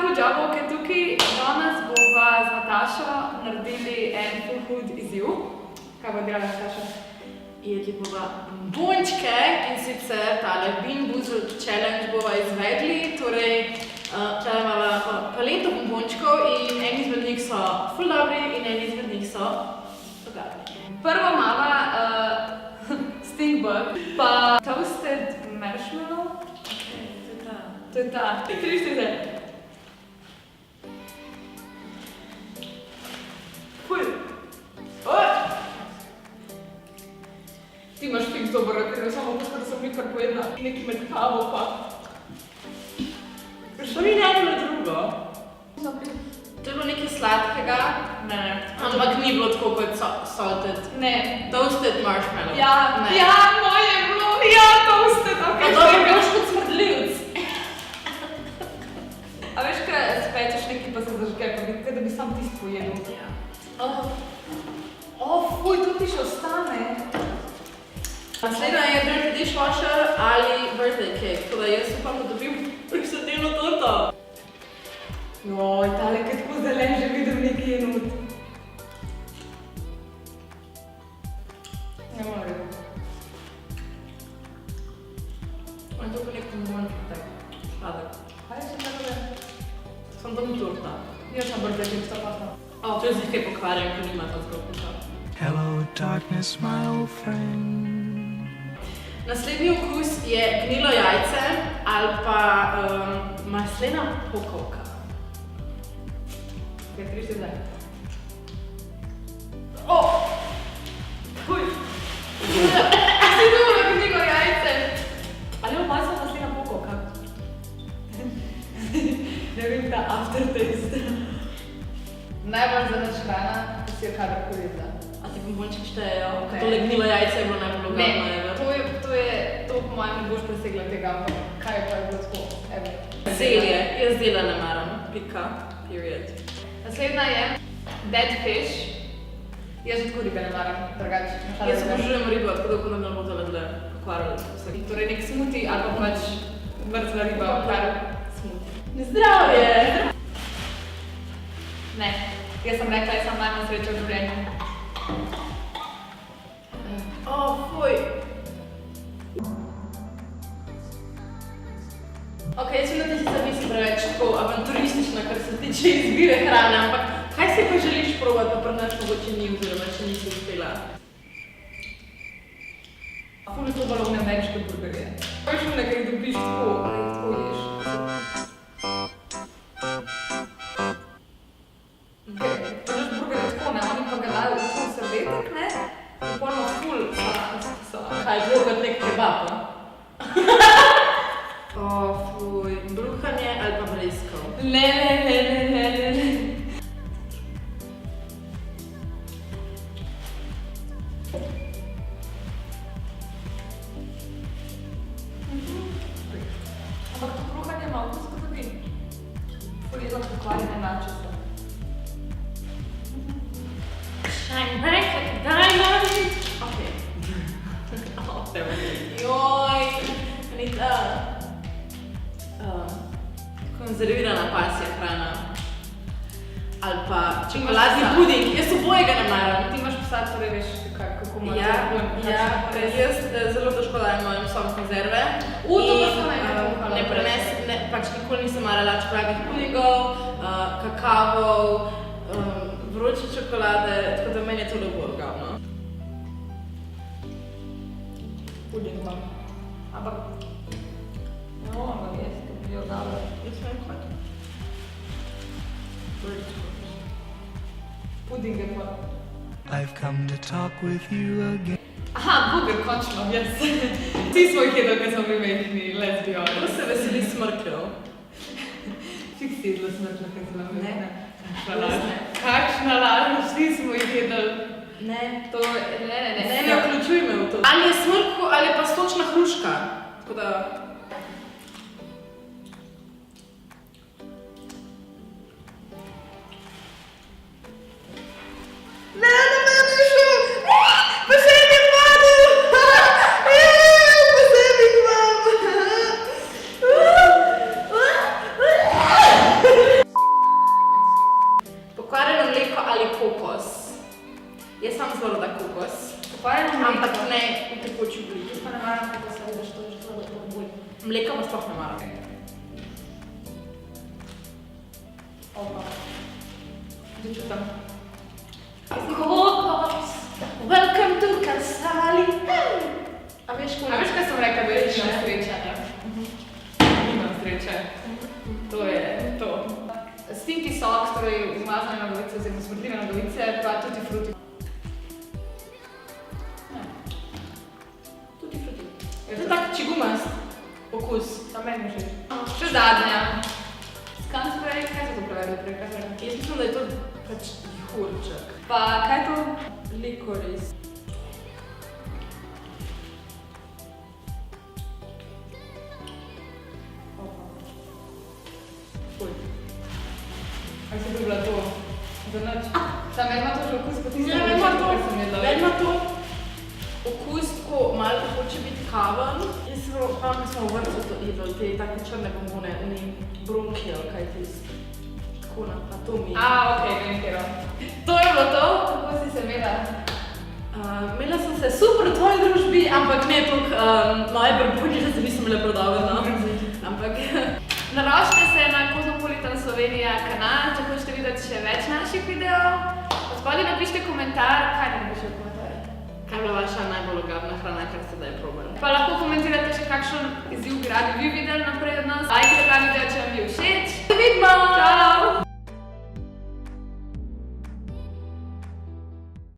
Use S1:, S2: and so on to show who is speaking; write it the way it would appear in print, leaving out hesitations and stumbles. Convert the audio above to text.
S1: ful job, ker tukaj danes bova z Natašo naredili en ful hud izziv. Kaj bo delala Nataša?
S2: Jedli bova bombončke in sicer tale Bean Boozled Challenge bova izvedli, torej tale imava paleto bombončkov in eni izmed njih so ful dobri in eni izmed njih so dogadni.
S1: Prvo imava Stink Bug, pa Toasted Marshmallow. To je ta. Krište zdaj. Ful. Ti imaš fiks dobro, ker je samo poskrat, da sem mi kar pojedla nekaj med kavo pa.
S2: Što ni najbolj drugo? To je bilo nekaj sladkega, ampak ni bilo tako kot salted.
S1: Ne.
S2: Toasted marshmallow.
S1: Ja, moje je bilo, toasted, ok.
S2: Pa dobro, boš kot smrdljivc.
S1: A veš, kaj spečeš nekaj pa se zažge, pa da bi sam tisto pojedel.
S2: Ja.
S1: Fuj, to ti še ostane.
S2: Naslednja je Dirty Dishwasher ali Birthday Cake, tako da jaz upam, da dobim prisadilno torto.
S1: Joj, tale, kaj tako zelen že vidim nekaj je not. Ne morem.
S2: On je to pa nek bombonček, tak, sladek.
S1: Kaj je še tako?
S2: Sam to ni torta.
S1: Još na Birthday Cake, sta pasna.
S2: To je zdaj kaj pokvarjam, ker nima to zgodnika.
S3: Hello darkness, my old friend.
S2: Naslednji okus je gnilo jajce ali pa maslena pokovka.
S1: Kaj krište zdaj?
S2: Fuj!
S1: Si dobro gnilo jajce! Ali je masla maslena pokovka? Ne vem ta aftertaste. Najbolj zanač hrana, ko si jo kadarkoli jedla.
S2: A ti bombončki štejejo? Tole gnilo jajce je bilo najbolj ugodno,
S1: Ne, to po mojem ne boš presegla tega, ampak kaj je pa je bilo tako, evo.
S2: Zelje, jaz zela ne maram, pika, period.
S1: Naslednja je Dead Fish. Jaz že tako ribe ne maram, drugače.
S2: Jaz obožujem ribo, tako da ne bo tole dle pokvarjalo vse.
S1: Torej nek smuti ali pa pač mrzla riba, kar
S2: smuti. Zdravje!
S1: Ne, jaz sem rekla, jaz sem najmanj sreča v življenju.
S2: Fuj! Ok, jaz vem, da ti sicer nisi preveč tako avanturistična, kar se tiče izbire hrane, ampak kaj si pa želiš probati, pa pri nas mogoče ni oziroma še nisi uspela?
S1: Ful je to balone ameriške burgerje. Veš v nekaj dobiš tako, ali tako ješ. Pač burgerje tako, ne, oni pa ga dajo v tako servetek, ne, in polno ful salata.
S2: Kaj, bilo kot nek kebab, a? Fuj, bruhanje ali pa mreskov.
S1: Ne. Ampak to bruhanje ima vkus kot dobi. Ful je za pokvarjene načese.
S2: Shine bright like a diamond! Ok. Joj, Anita. Konzervirana pasja hrana. Ali pa čokoladni puding, jaz obojega ne maram.
S1: Ti imaš psa, torej veš, kako ima
S2: Jaz zelo težko dajem mojim psom konzerve.
S1: To pa sem najbolj
S2: ne prenesem, pač nikoli nisem marala čokoladnih pudingov, kakavov, vroče čokolade, tako da meni je to bolj glavno.
S1: Puding imam. Ampak, ne moram ga jesti, ker bi jo dala.
S2: Jaz vem kaj.
S1: Puding je pa.
S3: I've come to talk with you again.
S1: Aha, burger, končno, jaz. Vsi smo jih jedli, ker smo bili mehni, let's be honest.
S2: Kako se veseli smrkljev?
S1: Fiks si jedla smrklja, ker smo bili mehni.
S2: Ne.
S1: Kakšna laž, vsi smo jih jedli.
S2: Ne.
S1: To, ne.
S2: Ne vključuj me v to. Ali je smrko ali pa sočna hruška. Tako da... Ne, meni je šel! Pa še mi padel! Pa še mi padel!
S1: Opa. Že čutam.
S2: Kokos, welcome to Casali. A veš,
S1: kaj sem rekla, da je nimam sreče, ne? Nimam sreče. To je to. Stinky socks, torej umazane nogavice oziroma smrdljive nogavice, pa tutti frutti. Tutti frutti.
S2: To je tak čigumast okus.
S1: A meni že. Še zadnja. Scan spray, kaj se to prevede prej?
S2: Jaz mislim, da je to pač jihurček.
S1: Pa kaj je to?
S2: Likoris.
S1: Fuj. A si to bila to? Za noč? Sam ima to že okus, kot tisto,
S2: Ne, ima to,
S1: kar sem jedla.
S2: ima to okus, ko malo hoče biti kaven. Jaz sem pa, mi smo v vrtu to jedli, te take črne bombone, oni bronki ali kaj tisti. Tako na atomi.
S1: Okej, vem kjero. To je bilo to? Kako si se imela?
S2: Imela sem se super v tvoji družbi, ampak ne toliko moje brbunje, da nisem bila prodavljena. Ampak
S1: Naročite se na Cosmopolitan Slovenija kanal, če hočete videti še več naših videov. Spodaj napišite komentar, kaj ne napišete v komentarje?
S2: kaj je bila vaša najbolj ogabna hrana, kar ste zdaj probali?
S1: Pa lahko komentirate še kakšen izziv bi radi vi videli naprej od nas. Lajkajte ta video, če vam je všeč.
S2: Vidimo!
S1: Čau!